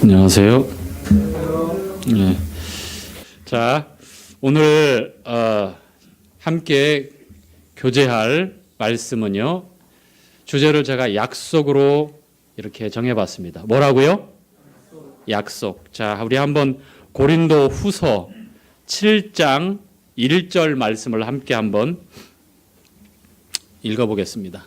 안녕하세요. 네. 자, 오늘 함께 교제할 말씀은요. 주제를 제가 약속으로 이렇게 정해봤습니다. 뭐라고요? 약속. 자, 우리 한번 고린도 후서 7장 1절 말씀을 함께 한번 읽어보겠습니다.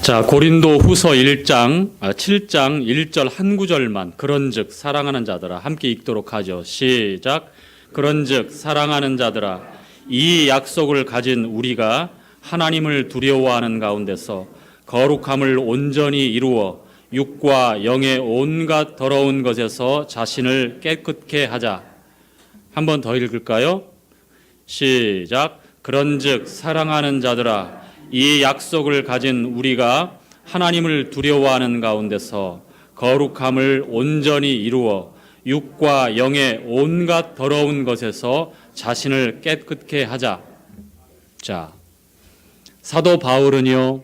자, 고린도 후서 7장 1절 한 구절만 그런즉 사랑하는 자들아 함께 읽도록 하죠. 시작. 그런즉 사랑하는 자들아 이 약속을 가진 우리가 하나님을 두려워하는 가운데서 거룩함을 온전히 이루어 육과 영의 온갖 더러운 것에서 자신을 깨끗게 하자. 한 번 더 읽을까요? 시작. 그런즉 사랑하는 자들아 이 약속을 가진 우리가 하나님을 두려워하는 가운데서 거룩함을 온전히 이루어 육과 영의 온갖 더러운 것에서 자신을 깨끗게 하자. 자, 사도 바울은요,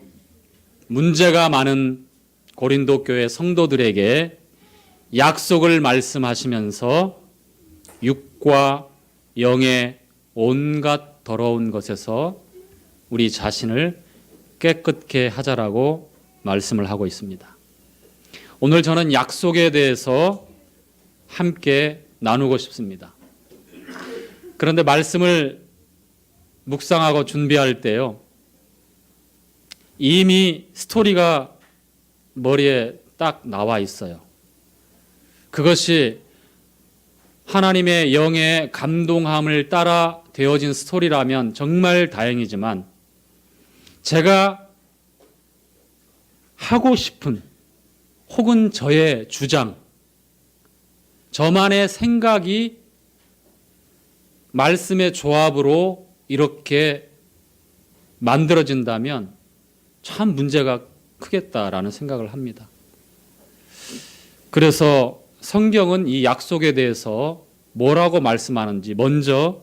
문제가 많은 고린도 교회 성도들에게 약속을 말씀하시면서 육과 영의 온갖 더러운 것에서 우리 자신을 깨끗게 하자라고 말씀을 하고 있습니다. 오늘 저는 약속에 대해서 함께 나누고 싶습니다. 그런데 말씀을 묵상하고 준비할 때요, 이미 스토리가 머리에 딱 나와 있어요. 그것이 하나님의 영의 감동함을 따라 되어진 스토리라면 정말 다행이지만 제가 하고 싶은 혹은 저의 주장, 저만의 생각이 말씀의 조합으로 이렇게 만들어진다면 참 문제가 크겠다라는 생각을 합니다. 그래서 성경은 이 약속에 대해서 뭐라고 말씀하는지 먼저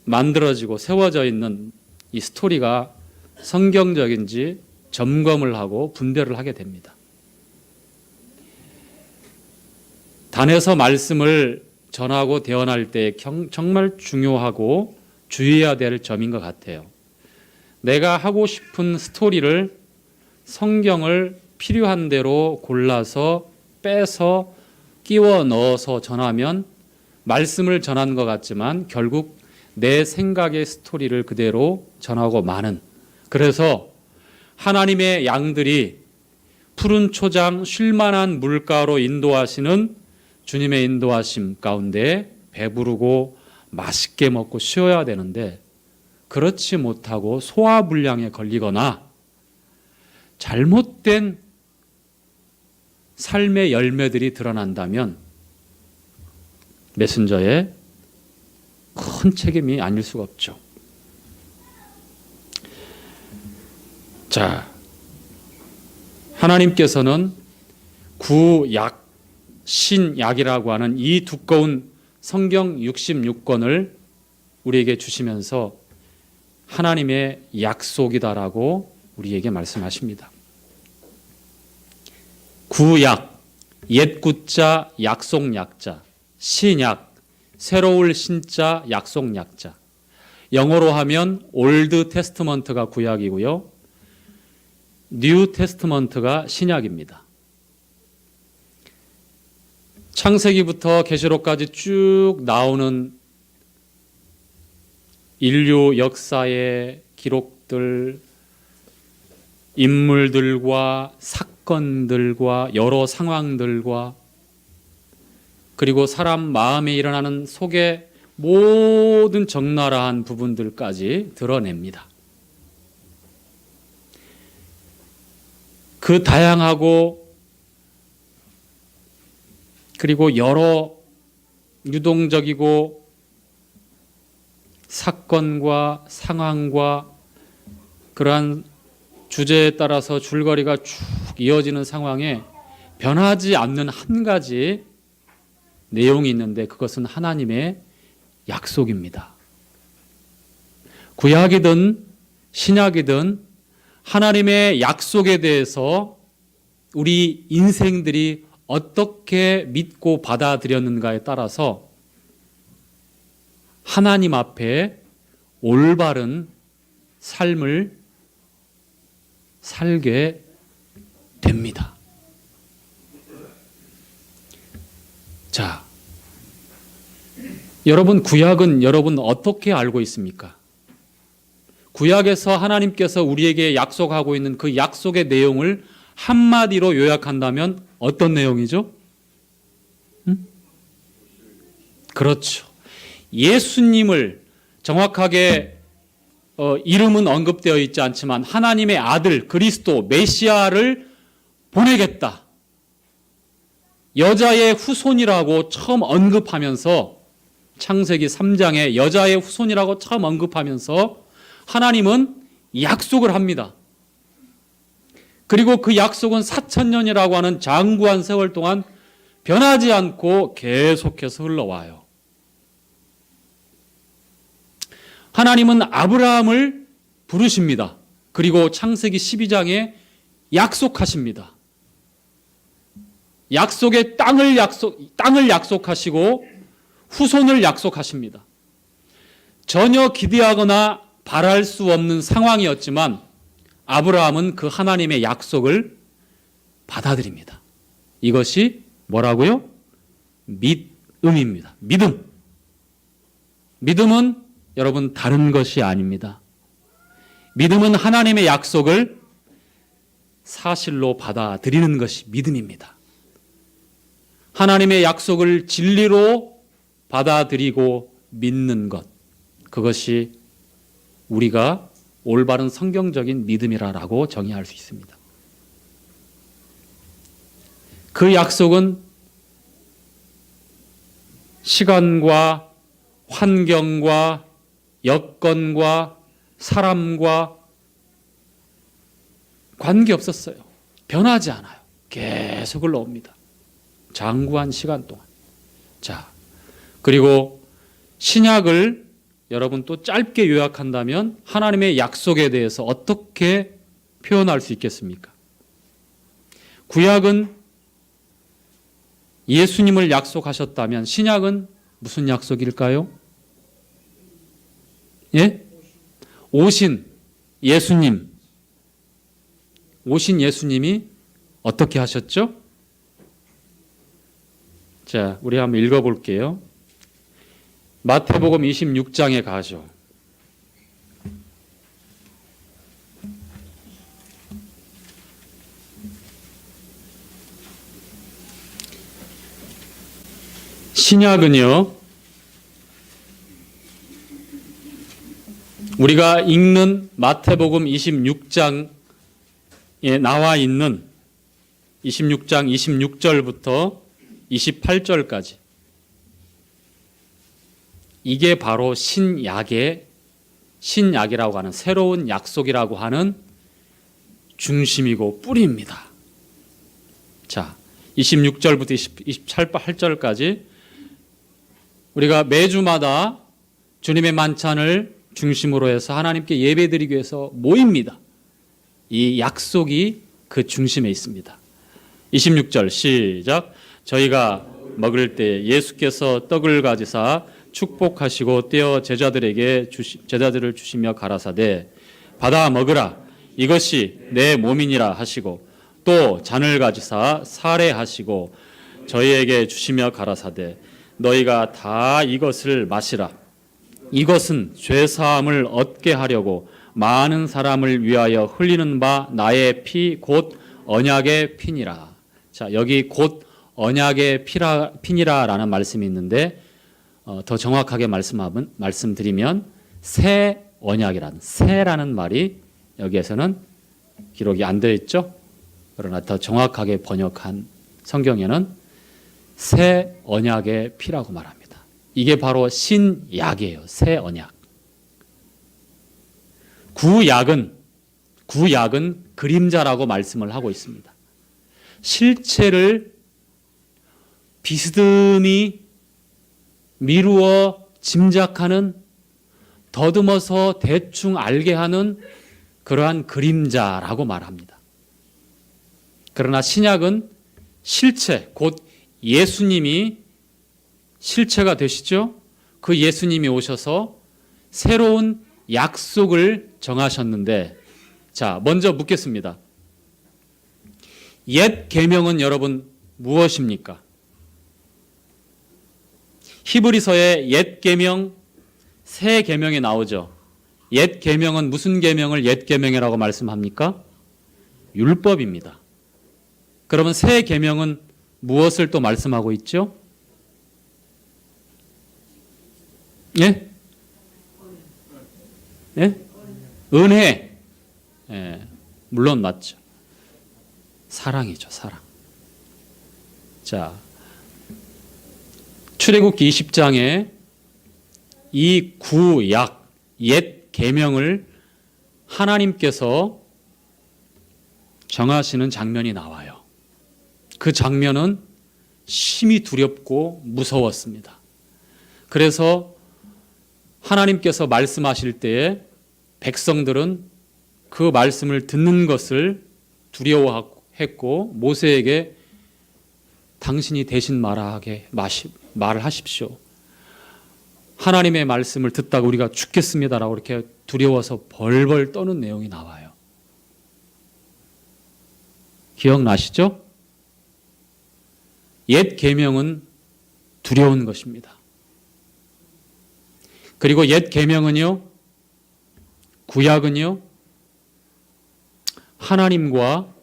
만들어지고 세워져 있는 이 스토리가 성경적인지 점검을 하고 분별을 하게 됩니다. 단에서 말씀을 전하고 대언할 때 정말 중요하고 주의해야 될 점인 것 같아요. 내가 하고 싶은 스토리를 성경을 필요한 대로 골라서 빼서 끼워 넣어서 전하면 말씀을 전한 것 같지만 결국 내 생각의 스토리를 그대로 전하고 마는, 그래서 하나님의 양들이 푸른 초장 쉴만한 물가로 인도하시는 주님의 인도하심 가운데 배부르고 맛있게 먹고 쉬어야 되는데 그렇지 못하고 소화불량에 걸리거나 잘못된 삶의 열매들이 드러난다면 메신저의 큰 책임이 아닐 수가 없죠. 자, 하나님께서는 구약, 신약이라고 하는 이 두꺼운 성경 66권을 우리에게 주시면서 하나님의 약속이다라고 우리에게 말씀하십니다. 구약, 옛 구자, 약속 약자, 신약, 새로울 신자, 약속 약자. 영어로 하면 올드 테스트먼트가 구약이고요, 뉴 테스트먼트가 신약입니다. 창세기부터 계시록까지 쭉 나오는 인류 역사의 기록들, 인물들과 사건들과 여러 상황들과 그리고 사람 마음에 일어나는 속의 모든 적나라한 부분들까지 드러냅니다. 그 다양하고 그리고 여러 유동적이고 사건과 상황과 그러한 주제에 따라서 줄거리가 쭉 이어지는 상황에 변하지 않는 한 가지 내용이 있는데 그것은 하나님의 약속입니다. 구약이든 신약이든 하나님의 약속에 대해서 우리 인생들이 어떻게 믿고 받아들였는가에 따라서 하나님 앞에 올바른 삶을 살게 됩니다. 자, 여러분 구약은 여러분 어떻게 알고 있습니까? 구약에서 하나님께서 우리에게 약속하고 있는 그 약속의 내용을 한마디로 요약한다면 어떤 내용이죠? 그렇죠. 예수님을 정확하게 이름은 언급되어 있지 않지만 하나님의 아들 그리스도 메시아를 보내겠다. 여자의 후손이라고 처음 언급하면서 창세기 3장에 여자의 후손이라고 처음 언급하면서 하나님은 약속을 합니다. 그리고 그 약속은 4,000년이라고 하는 장구한 세월 동안 변하지 않고 계속해서 흘러와요. 하나님은 아브라함을 부르십니다. 그리고 창세기 12장에 약속하십니다. 약속의 땅을 약속하시고 후손을 약속하십니다. 전혀 기대하거나 바랄 수 없는 상황이었지만 아브라함은 그 하나님의 약속을 받아들입니다. 이것이 뭐라고요? 믿음입니다. 믿음. 믿음은 여러분 다른 것이 아닙니다. 믿음은 하나님의 약속을 사실로 받아들이는 것이 믿음입니다. 하나님의 약속을 진리로 받아들이고 믿는 것, 그것이 우리가 올바른 성경적인 믿음이라고 정의할 수 있습니다. 그 약속은 시간과 환경과 여건과 사람과 관계없었어요. 변하지 않아요. 계속 흘러옵니다. 장구한 시간 동안. 자, 그리고 신약을 여러분 또 짧게 요약한다면 하나님의 약속에 대해서 어떻게 표현할 수 있겠습니까? 구약은 예수님을 약속하셨다면 신약은 무슨 약속일까요? 예? 오신 예수님. 오신 예수님이 어떻게 하셨죠? 자, 우리 한번 읽어볼게요. 마태복음 26장에 가죠. 신약은요, 우리가 읽는 마태복음 26장에 나와 있는 26장 26절부터 28절까지 이게 바로 신약이라고 하는 새로운 약속이라고 하는 중심이고 뿌리입니다. 자, 26절부터 28절까지 우리가 매주마다 주님의 만찬을 중심으로 해서 하나님께 예배드리기 위해서 모입니다. 이 약속이 그 중심에 있습니다. 26절 시작. 저희가 먹을 때 예수께서 떡을 가지사 축복하시고 떼어 제자들을 주시며 가라사대 받아 먹으라 이것이 내 몸이니라 하시고 또 잔을 가지사 사례하시고 저희에게 주시며 가라사대 너희가 다 이것을 마시라 이것은 죄사함을 얻게 하려고 많은 사람을 위하여 흘리는 바 나의 피 곧 언약의 피니라. 자, 여기 곧 언약의 피니라라는 말씀이 있는데 더 정확하게 말씀드리면 새 새라는 말이 여기에서는 기록이 안 되어 있죠. 그러나 더 정확하게 번역한 성경에는 새 언약의 피라고 말합니다. 이게 바로 신약이에요. 새 언약. 구약은 그림자라고 말씀을 하고 있습니다. 실체를 비스듬히 미루어 짐작하는, 더듬어서 대충 알게 하는 그러한 그림자라고 말합니다. 그러나 신약은 실체, 곧 예수님이 실체가 되시죠. 그 예수님이 오셔서 새로운 약속을 정하셨는데, 자, 먼저 묻겠습니다. 옛 계명은 여러분 무엇입니까? 히브리서에 옛 계명, 새 계명이 나오죠. 옛 계명은 무슨 계명을 옛 계명이라고 말씀합니까? 율법입니다. 그러면 새 계명은 무엇을 또 말씀하고 있죠? 예? 예? 은혜. 예, 물론 맞죠. 사랑이죠, 사랑. 자, 출애굽기 20장에 이 구약, 옛 계명을 하나님께서 정하시는 장면이 나와요. 그 장면은 심히 두렵고 무서웠습니다. 그래서 하나님께서 말씀하실 때에 백성들은 그 말씀을 듣는 것을 두려워했고, 모세에게 당신이 대신 말을 하십시오. 하나님의 말씀을 듣다가 우리가 죽겠습니다라고 이렇게 두려워서 벌벌 떠는 내용이 나와요. 기억나시죠? 옛 계명은 두려운 것입니다. 그리고 옛 계명은요, 구약은요, 하나님과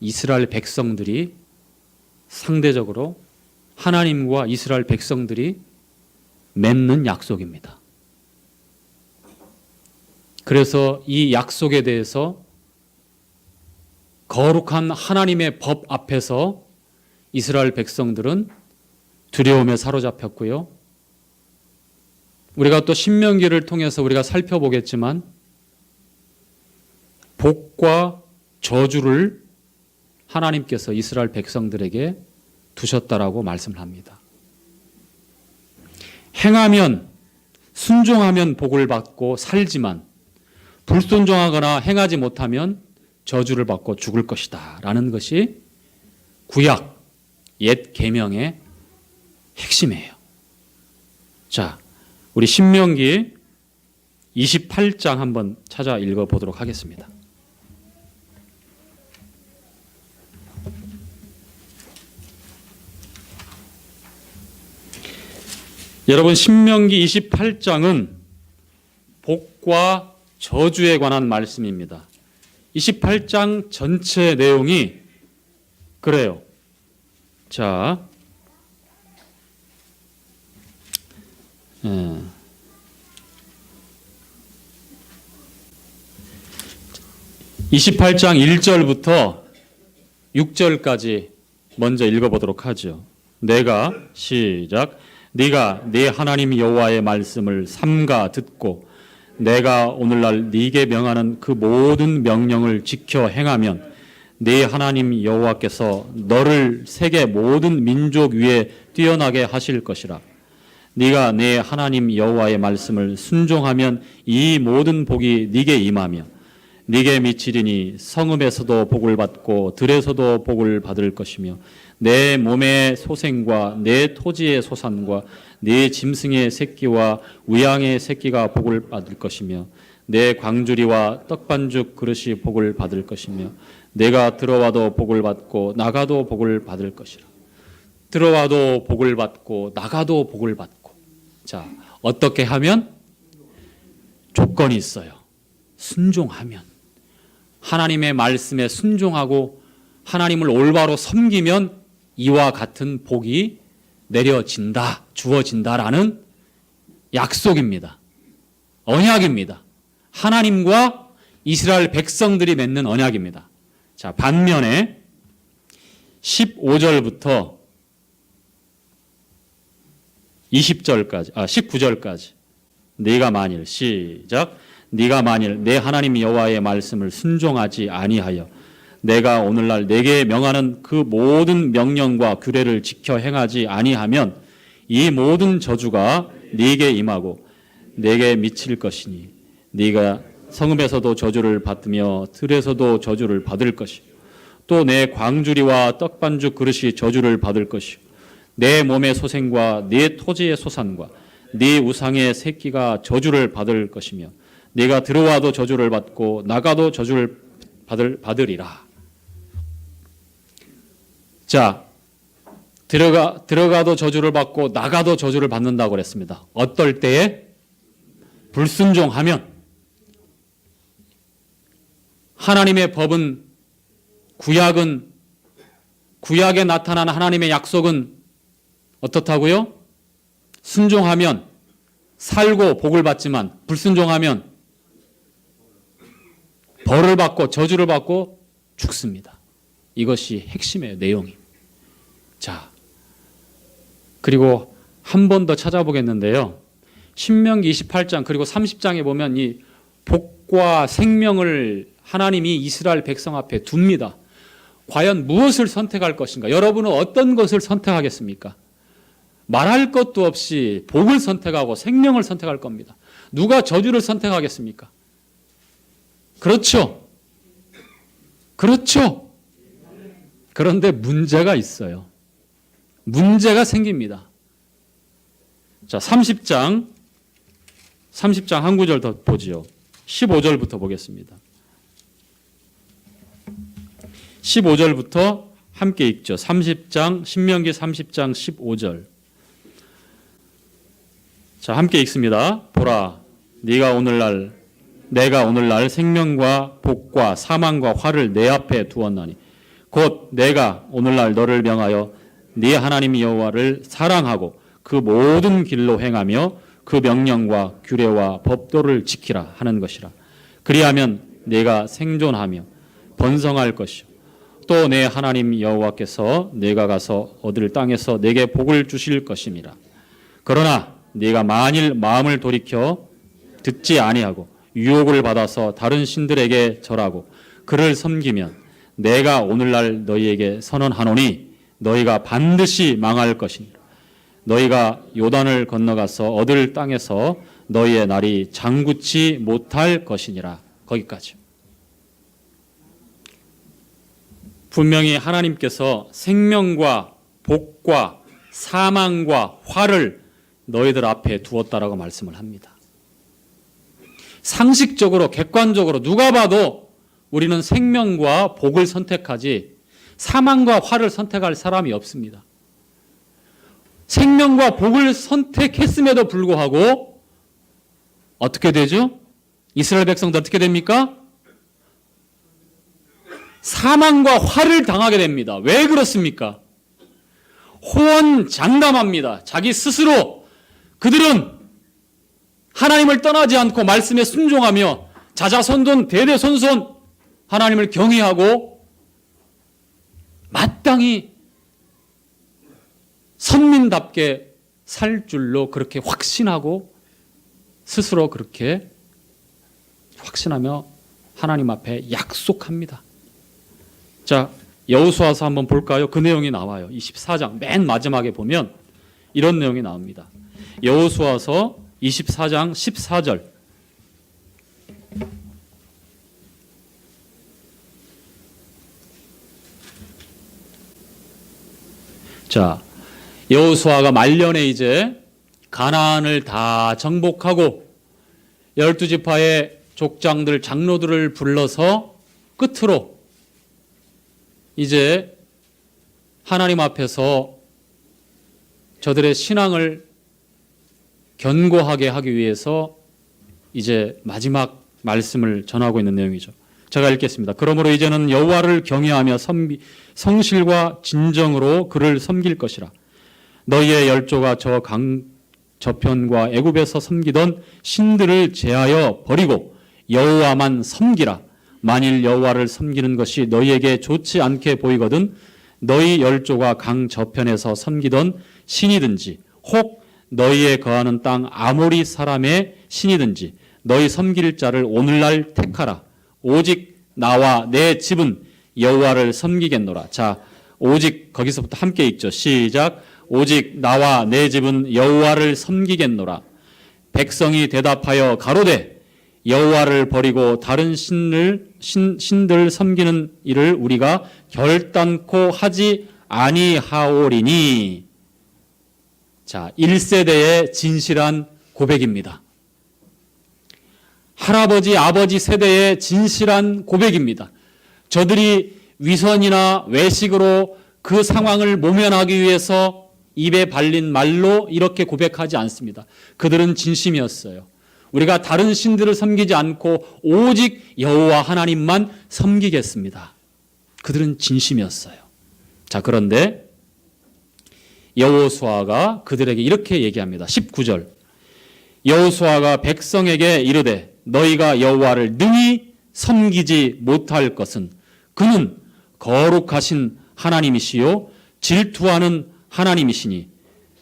이스라엘 백성들이 상대적으로 하나님과 이스라엘 백성들이 맺는 약속입니다. 그래서 이 약속에 대해서 거룩한 하나님의 법 앞에서 이스라엘 백성들은 두려움에 사로잡혔고요. 우리가 또 신명기를 통해서 우리가 살펴보겠지만 복과 저주를 하나님께서 이스라엘 백성들에게 두셨다라고 말씀을 합니다. 행하면, 순종하면 복을 받고 살지만 불순종하거나 행하지 못하면 저주를 받고 죽을 것이다 라는 것이 구약, 옛 계명의 핵심이에요. 자, 우리 신명기 28장 한번 찾아 읽어보도록 하겠습니다. 여러분, 신명기 28장은 복과 저주에 관한 말씀입니다. 28장 전체 내용이 그래요. 자, 28장 1절부터 6절까지 먼저 읽어보도록 하죠. 내가 시작. 네가 네 하나님 여호와의 말씀을 삼가 듣고 내가 오늘날 네게 명하는 그 모든 명령을 지켜 행하면 네 하나님 여호와께서 너를 세계 모든 민족 위에 뛰어나게 하실 것이라. 네가 네 하나님 여호와의 말씀을 순종하면 이 모든 복이 네게 임하며 네게 미치리니 성읍에서도 복을 받고 들에서도 복을 받을 것이며 내 몸의 소생과 내 토지의 소산과 내 짐승의 새끼와 우양의 새끼가 복을 받을 것이며 내 광주리와 떡반죽 그릇이 복을 받을 것이며 내가 들어와도 복을 받고 나가도 복을 받을 것이라. 들어와도 복을 받고 나가도 복을 받고. 자, 어떻게 하면? 조건이 있어요. 순종하면. 하나님의 말씀에 순종하고 하나님을 올바로 섬기면 이와 같은 복이 내려진다, 주어진다라는 약속입니다. 언약입니다. 하나님과 이스라엘 백성들이 맺는 언약입니다. 자, 반면에 15절부터 19절까지 네가 만일 시작. 네가 만일 내 하나님 여호와의 말씀을 순종하지 아니하여 내가 오늘날 네게 명하는 그 모든 명령과 규례를 지켜 행하지 아니하면 이 모든 저주가 네게 임하고 네게 미칠 것이니 네가 성읍에서도 저주를 받으며 들에서도 저주를 받을 것이요 또 내 광주리와 떡반죽 그릇이 저주를 받을 것이요 내 몸의 소생과 네 토지의 소산과 네 우상의 새끼가 저주를 받을 것이며 네가 들어와도 저주를 받고 나가도 저주를 받으리라. 자, 들어가도 저주를 받고 나가도 저주를 받는다고 그랬습니다. 어떨 때에? 불순종하면. 하나님의 법은, 구약에 나타난 하나님의 약속은 어떻다고요? 순종하면 살고 복을 받지만 불순종하면 벌을 받고 저주를 받고 죽습니다. 이것이 핵심의 내용이. 자, 그리고 한 번 더 찾아보겠는데요. 신명기 28장 그리고 30장에 보면 이 복과 생명을 하나님이 이스라엘 백성 앞에 둡니다. 과연 무엇을 선택할 것인가? 여러분은 어떤 것을 선택하겠습니까? 말할 것도 없이 복을 선택하고 생명을 선택할 겁니다. 누가 저주를 선택하겠습니까? 그렇죠. 그렇죠. 그런데 문제가 있어요. 문제가 생깁니다. 자, 30장 한 구절 더 보지요. 15절부터 보겠습니다. 15절부터 함께 읽죠. 30장 신명기 30장 15절. 자, 함께 읽습니다. 보라, 내가 오늘날 생명과 복과 사망과 화를 내 앞에 두었나니 곧 내가 오늘날 너를 명하여 네 하나님 여호와를 사랑하고 그 모든 길로 행하며 그 명령과 규례와 법도를 지키라 하는 것이라. 그리하면 내가 생존하며 번성할 것이요 또 내 하나님 여호와께서 내가 가서 얻을 땅에서 내게 복을 주실 것임이라. 그러나 네가 만일 마음을 돌이켜 듣지 아니하고 유혹을 받아서 다른 신들에게 절하고 그를 섬기면 내가 오늘날 너희에게 선언하노니 너희가 반드시 망할 것이니라. 너희가 요단을 건너가서 얻을 땅에서 너희의 날이 장구치 못할 것이니라. 거기까지. 분명히 하나님께서 생명과 복과 사망과 화를 너희들 앞에 두었다라고 말씀을 합니다. 상식적으로 객관적으로 누가 봐도 우리는 생명과 복을 선택하지 사망과 화를 선택할 사람이 없습니다. 생명과 복을 선택했음에도 불구하고 어떻게 되죠? 이스라엘 백성들 어떻게 됩니까? 사망과 화를 당하게 됩니다. 왜 그렇습니까? 호언장담합니다. 자기 스스로 그들은 하나님을 떠나지 않고 말씀에 순종하며 자자손손 대대손손 하나님을 경외하고 마땅히 선민답게 살 줄로 그렇게 확신하고 스스로 그렇게 확신하며 하나님 앞에 약속합니다. 자, 여호수아서 한번 볼까요? 그 내용이 나와요. 24장 맨 마지막에 보면 이런 내용이 나옵니다. 여호수아서 24장 14절. 자, 여호수아가 말년에 이제 가나안을 다 정복하고 12지파의 족장들 장로들을 불러서 끝으로 이제 하나님 앞에서 저들의 신앙을 견고하게 하기 위해서 이제 마지막 말씀을 전하고 있는 내용이죠. 제가 읽겠습니다. 그러므로 이제는 여호와를 경외하며 성실과 진정으로 그를 섬길 것이라. 너희의 열조가 저 강 저편과 애굽에서 섬기던 신들을 제하여 버리고 여호와만 섬기라. 만일 여호와를 섬기는 것이 너희에게 좋지 않게 보이거든 너희 열조가 강 저편에서 섬기던 신이든지 혹 너희의 거하는 땅 아모리 사람의 신이든지 너희 섬길 자를 오늘날 택하라. 오직 나와 내 집은 여호와를 섬기겠노라. 자, 오직 거기서부터 함께 읽죠. 시작. 오직 나와 내 집은 여호와를 섬기겠노라. 백성이 대답하여 가로되 여호와를 버리고 다른 신들 섬기는 일을 우리가 결단코 하지 아니하오리니. 자, 1세대의 진실한 고백입니다. 할아버지, 아버지 세대의 진실한 고백입니다. 저들이 위선이나 외식으로 그 상황을 모면하기 위해서 입에 발린 말로 이렇게 고백하지 않습니다. 그들은 진심이었어요. 우리가 다른 신들을 섬기지 않고 오직 여호와 하나님만 섬기겠습니다. 그들은 진심이었어요. 자, 그런데 여호수아가 그들에게 이렇게 얘기합니다. 19절. 여호수아가 백성에게 이르되 너희가 여호와를 능히 섬기지 못할 것은 그는 거룩하신 하나님이시요 질투하는 하나님이시니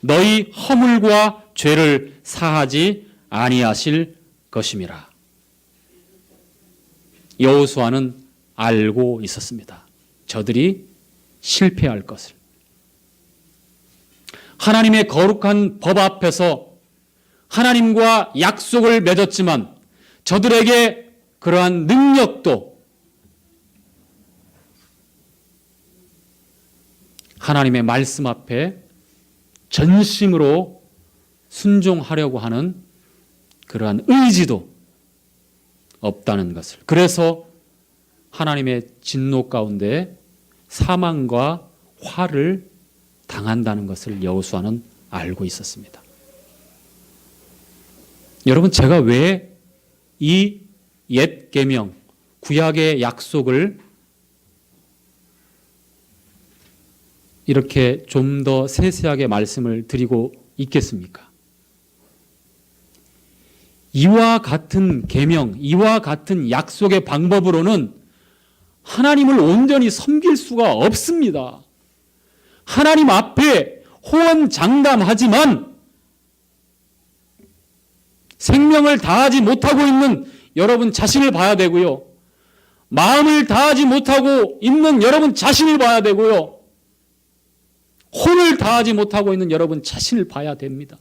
너희 허물과 죄를 사하지 아니하실 것임이라. 여호수아는 알고 있었습니다. 저들이 실패할 것을. 하나님의 거룩한 법 앞에서 하나님과 약속을 맺었지만 저들에게 그러한 능력도 하나님의 말씀 앞에 전심으로 순종하려고 하는 그러한 의지도 없다는 것을. 그래서 하나님의 진노 가운데 사망과 화를 당한다는 것을 여호수아는 알고 있었습니다. 여러분, 제가 왜 이 옛 계명, 구약의 약속을 이렇게 좀 더 세세하게 말씀을 드리고 있겠습니까? 이와 같은 계명, 이와 같은 약속의 방법으로는 하나님을 온전히 섬길 수가 없습니다. 하나님 앞에 호언장담하지만 생명을 다하지 못하고 있는 여러분 자신을 봐야 되고요. 마음을 다하지 못하고 있는 여러분 자신을 봐야 되고요. 혼을 다하지 못하고 있는 여러분 자신을 봐야 됩니다.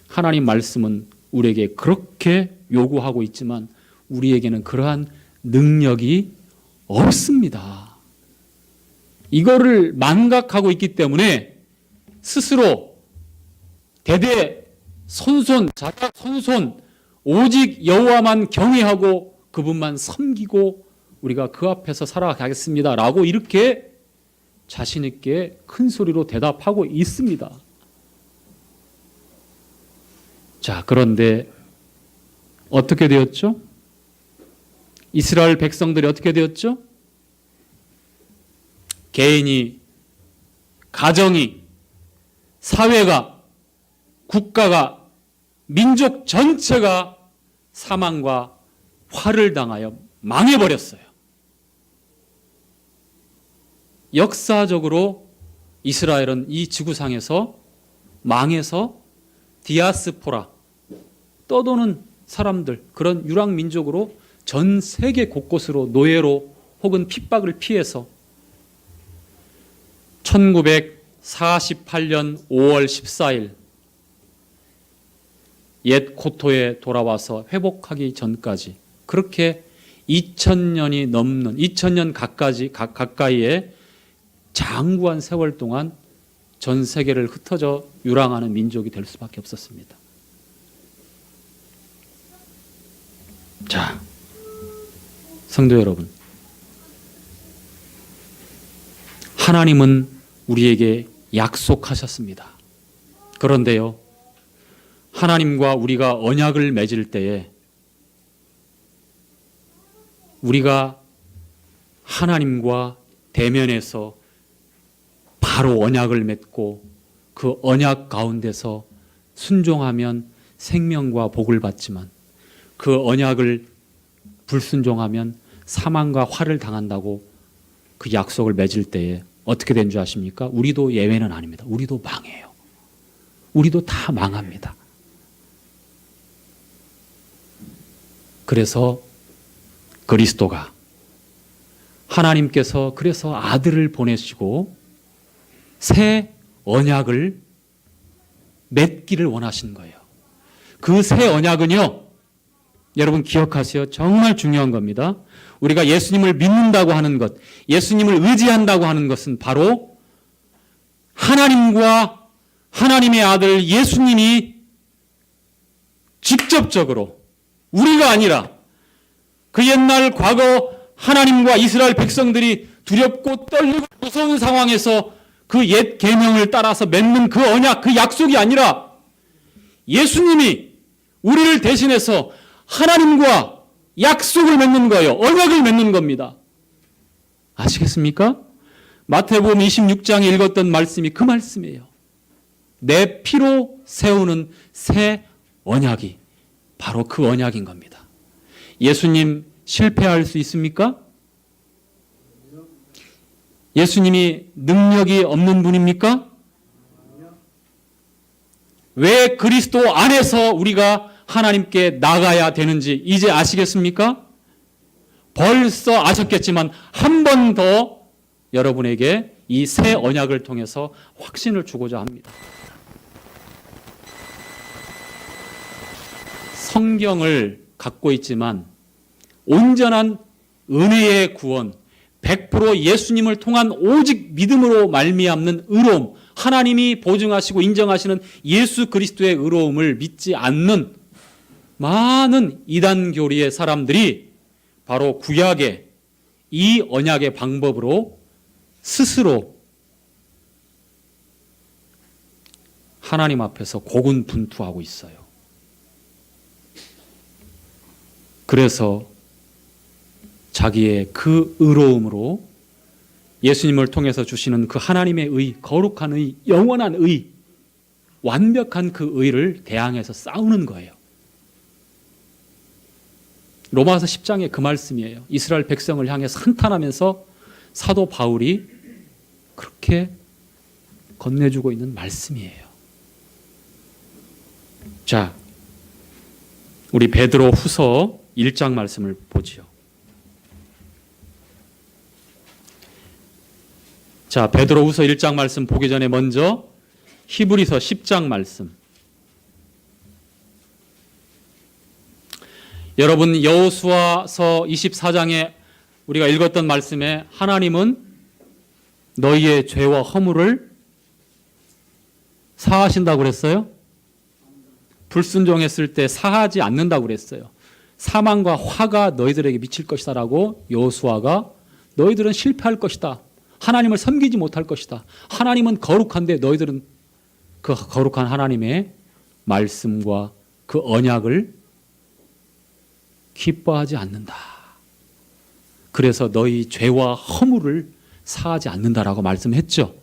하나님 말씀은 우리에게 그렇게 요구하고 있지만 우리에게는 그러한 능력이 없습니다. 이거를 망각하고 있기 때문에 스스로 대대손손, 자자손손 오직 여호와만 경외하고 그분만 섬기고 우리가 그 앞에서 살아가겠습니다라고 이렇게 자신 있게 큰 소리로 대답하고 있습니다. 자, 그런데 어떻게 되었죠? 이스라엘 백성들이 어떻게 되었죠? 개인이, 가정이, 사회가, 국가가, 민족 전체가 사망과 화를 당하여 망해버렸어요. 역사적으로 이스라엘은 이 지구상에서 망해서 디아스포라, 떠도는 사람들, 그런 유랑민족으로 전 세계 곳곳으로 노예로 혹은 핍박을 피해서 1948년 5월 14일 옛 코토에 돌아와서 회복하기 전까지 그렇게 2000년이 넘는 2000년 가까이의 장구한 세월 동안 전 세계를 흩어져 유랑하는 민족이 될 수밖에 없었습니다. 자, 성도 여러분, 하나님은 우리에게 약속하셨습니다. 그런데요, 하나님과 우리가 언약을 맺을 때에 우리가 하나님과 대면해서 바로 언약을 맺고 그 언약 가운데서 순종하면 생명과 복을 받지만 그 언약을 불순종하면 사망과 화를 당한다고 그 약속을 맺을 때에 어떻게 된 줄 아십니까? 우리도 예외는 아닙니다. 우리도 망해요. 우리도 다 망합니다. 그래서 그리스도가 하나님께서 그래서 아들을 보내시고 새 언약을 맺기를 원하신 거예요. 그 새 언약은요, 여러분 기억하세요. 정말 중요한 겁니다. 우리가 예수님을 믿는다고 하는 것, 예수님을 의지한다고 하는 것은 바로 하나님과 하나님의 아들 예수님이 직접적으로, 우리가 아니라 그 옛날 과거 하나님과 이스라엘 백성들이 두렵고 떨리고 무서운 상황에서 그 옛 계명을 따라서 맺는 그 언약, 그 약속이 아니라 예수님이 우리를 대신해서 하나님과 약속을 맺는 거예요. 언약을 맺는 겁니다. 아시겠습니까? 마태복음 26장에 읽었던 말씀이 그 말씀이에요. 내 피로 세우는 새 언약이 바로 그 언약인 겁니다. 예수님 실패할 수 있습니까? 예수님이 능력이 없는 분입니까? 왜 그리스도 안에서 우리가 하나님께 나가야 되는지 이제 아시겠습니까? 벌써 아셨겠지만 한 번 더 여러분에게 이 새 언약을 통해서 확신을 주고자 합니다. 성경을 갖고 있지만 온전한 은혜의 구원, 100% 예수님을 통한 오직 믿음으로 말미암는 의로움, 하나님이 보증하시고 인정하시는 예수 그리스도의 의로움을 믿지 않는 많은 이단 교리의 사람들이 바로 구약의 이 언약의 방법으로 스스로 하나님 앞에서 고군분투하고 있어요. 그래서 자기의 그 의로움으로 예수님을 통해서 주시는 그 하나님의 의, 거룩한 의, 영원한 의, 완벽한 그 의를 대항해서 싸우는 거예요. 로마서 10장에 그 말씀이에요. 이스라엘 백성을 향해서 한탄하면서 사도 바울이 그렇게 건네주고 있는 말씀이에요. 자, 우리 베드로 후서 1장 말씀을 보지요. 자, 베드로 후서 1장 말씀 보기 전에 먼저 히브리서 10장 말씀. 여러분 여호수아서 24장에 우리가 읽었던 말씀에 하나님은 너희의 죄와 허물을 사하신다고 그랬어요? 불순종했을 때 사하지 않는다고 그랬어요. 사망과 화가 너희들에게 미칠 것이다라고 여호수아가 너희들은 실패할 것이다. 하나님을 섬기지 못할 것이다. 하나님은 거룩한데 너희들은 그 거룩한 하나님의 말씀과 그 언약을 기뻐하지 않는다. 그래서 너희 죄와 허물을 사하지 않는다라고 말씀했죠.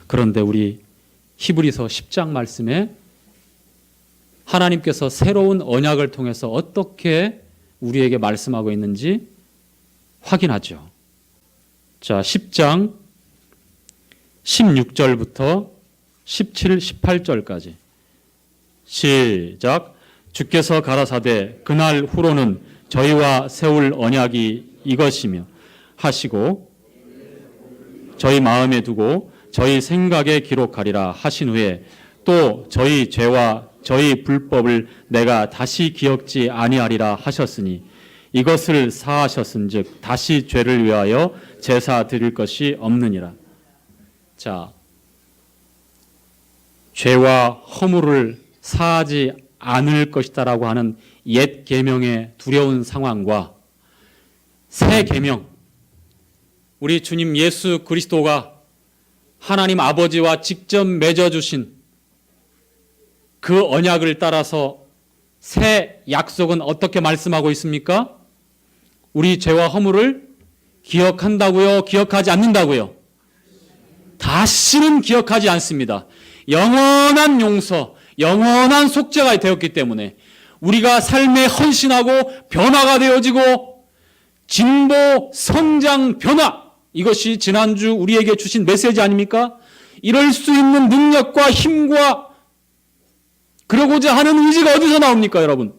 그런데 우리 히브리서 10장 말씀에 하나님께서 새로운 언약을 통해서 어떻게 우리에게 말씀하고 있는지 확인하죠. 자, 10장 16절부터 17, 18절까지 시작. 주께서 가라사대 그날 후로는 저희와 세울 언약이 이것이며 하시고 저희 마음에 두고 저희 생각에 기록하리라 하신 후에 또 저희 죄와 저희 불법을 내가 다시 기억지 아니하리라 하셨으니 이것을 사하셨은즉 다시 죄를 위하여 제사 드릴 것이 없느니라. 자, 죄와 허물을 사하지 않을 것이다라고 하는 옛 계명의 두려운 상황과 새 계명, 우리 주님 예수 그리스도가 하나님 아버지와 직접 맺어주신 그 언약을 따라서 새 약속은 어떻게 말씀하고 있습니까? 우리 죄와 허물을 기억한다고요? 기억하지 않는다고요? 다시는 기억하지 않습니다. 영원한 용서, 영원한 속죄가 되었기 때문에 우리가 삶에 헌신하고 변화가 되어지고 진보, 성장, 변화, 이것이 지난주 우리에게 주신 메시지 아닙니까? 이럴 수 있는 능력과 힘과 그러고자 하는 의지가 어디서 나옵니까, 여러분?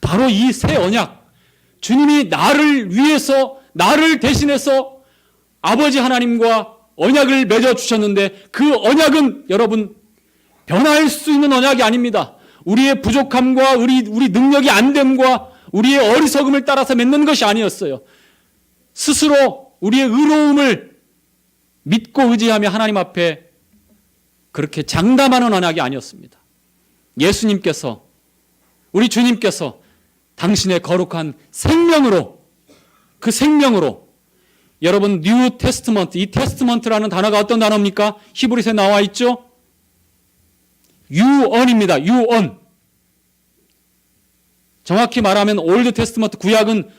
바로 이 새 언약, 주님이 나를 위해서, 나를 대신해서 아버지 하나님과 언약을 맺어 주셨는데 그 언약은 여러분 변할 수 있는 언약이 아닙니다. 우리의 부족함과 우리 능력이 안 됨과 우리의 어리석음을 따라서 맺는 것이 아니었어요. 스스로 우리의 의로움을 믿고 의지하며 하나님 앞에 그렇게 장담하는 언약이 아니었습니다. 예수님께서, 우리 주님께서 당신의 거룩한 생명으로, 그 생명으로, 여러분 뉴 테스트먼트, 이 테스트먼트라는 단어가 어떤 단어입니까? 히브리서에 나와 있죠? 유언입니다. 유언. 정확히 말하면 올드 테스트먼트, 구약은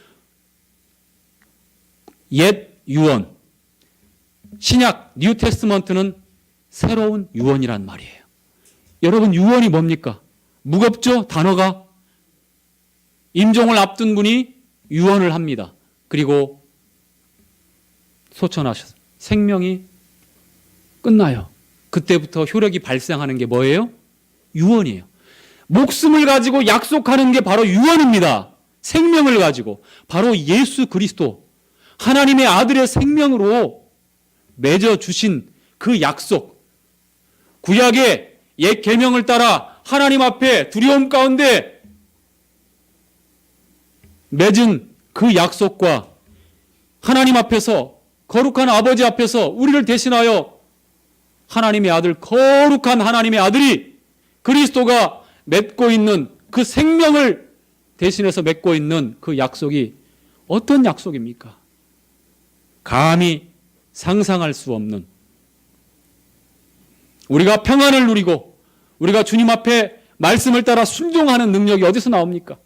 옛 유언, 신약 뉴 테스트먼트는 새로운 유언이란 말이에요. 여러분 유언이 뭡니까? 무겁죠? 단어가. 임종을 앞둔 분이 유언을 합니다. 그리고 소천하셔서 생명이 끝나요. 그때부터 효력이 발생하는 게 뭐예요? 유언이에요. 목숨을 가지고 약속하는 게 바로 유언입니다. 생명을 가지고. 바로 예수 그리스도, 하나님의 아들의 생명으로 맺어주신 그 약속. 구약의 옛 계명을 따라 하나님 앞에 두려움 가운데 맺은 그 약속과 하나님 앞에서, 거룩한 아버지 앞에서 우리를 대신하여 하나님의 아들, 거룩한 하나님의 아들이, 그리스도가 맺고 있는 그 생명을 대신해서 맺고 있는 그 약속이 어떤 약속입니까? 감히 상상할 수 없는, 우리가 평안을 누리고 우리가 주님 앞에 말씀을 따라 순종하는 능력이 어디서 나옵니까?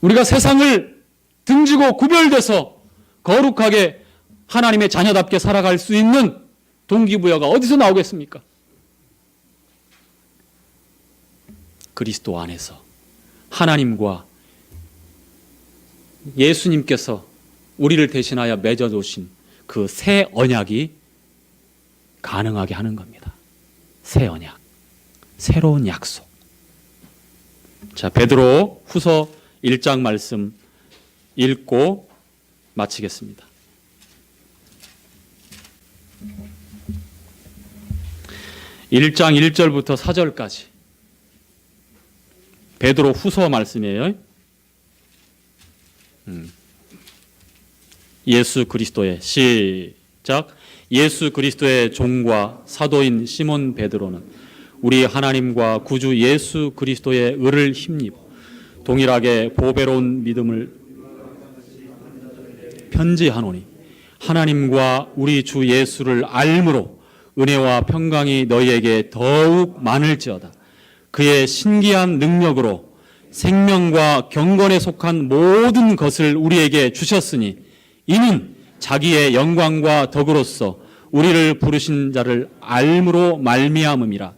우리가 세상을 등지고 구별돼서 거룩하게 하나님의 자녀답게 살아갈 수 있는 동기부여가 어디서 나오겠습니까? 그리스도 안에서 하나님과 예수님께서 우리를 대신하여 맺어놓으신 그 새 언약이 가능하게 하는 겁니다. 새 언약, 새로운 약속. 자, 베드로 후서 1장 말씀 읽고 마치겠습니다. 1장 1절부터 4절까지 베드로 후서 말씀이에요. 예수 그리스도의, 시작. 예수 그리스도의 종과 사도인 시몬 베드로는 우리 하나님과 구주 예수 그리스도의 의를 힘입어 동일하게 보배로운 믿음을 편지하노니 하나님과 우리 주 예수를 알므로 은혜와 평강이 너희에게 더욱 많을지어다. 그의 신기한 능력으로 생명과 경건에 속한 모든 것을 우리에게 주셨으니 이는 자기의 영광과 덕으로서 우리를 부르신 자를 알므로 말미암음이라.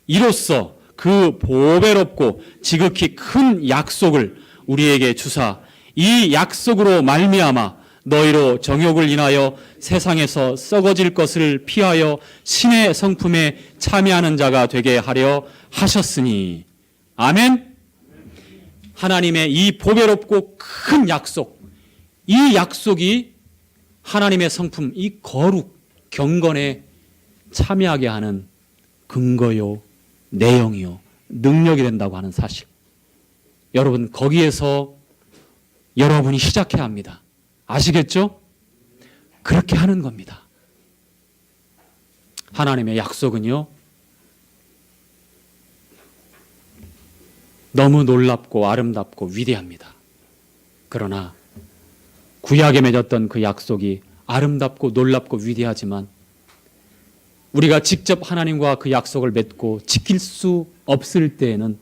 이로써 그 보배롭고 지극히 큰 약속을 우리에게 주사 이 약속으로 말미암아 너희로 정욕을 인하여 세상에서 썩어질 것을 피하여 신의 성품에 참여하는 자가 되게 하려 하셨으니. 아멘. 하나님의 이 보배롭고 큰 약속, 이 약속이 하나님의 성품, 이 거룩, 경건에 참여하게 하는 근거요, 내용이요, 능력이 된다고 하는 사실. 여러분, 거기에서 여러분이 시작해야 합니다. 아시겠죠? 그렇게 하는 겁니다. 하나님의 약속은요, 너무 놀랍고 아름답고 위대합니다. 그러나 구약에 맺었던 그 약속이 아름답고 놀랍고 위대하지만 우리가 직접 하나님과 그 약속을 맺고 지킬 수 없을 때에는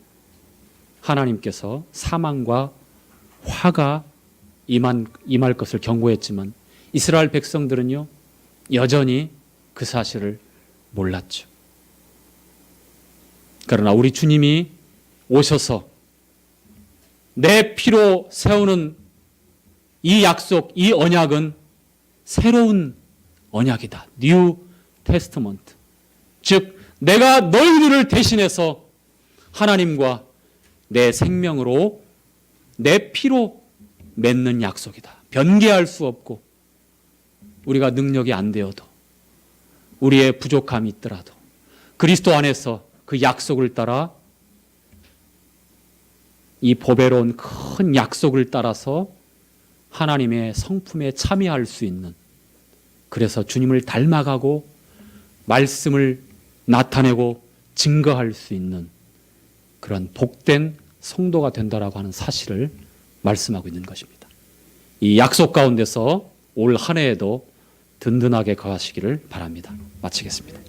하나님께서 사망과 화가 임할 것을 경고했지만 이스라엘 백성들은요, 여전히 그 사실을 몰랐죠. 그러나 우리 주님이 오셔서 내 피로 세우는 이 약속, 이 언약은 새로운 언약이다. 뉴 테스트먼트. 즉 내가 너희들을 대신해서 하나님과 내 생명으로 내 피로 맺는 약속이다. 변개할 수 없고 우리가 능력이 안 되어도 우리의 부족함이 있더라도 그리스도 안에서 그 약속을 따라 이 보배로운 큰 약속을 따라서 하나님의 성품에 참여할 수 있는, 그래서 주님을 닮아가고 말씀을 나타내고 증거할 수 있는 그런 복된 성도가 된다라고 하는 사실을 말씀하고 있는 것입니다. 이 약속 가운데서 올 한 해에도 든든하게 거하시기를 바랍니다. 마치겠습니다.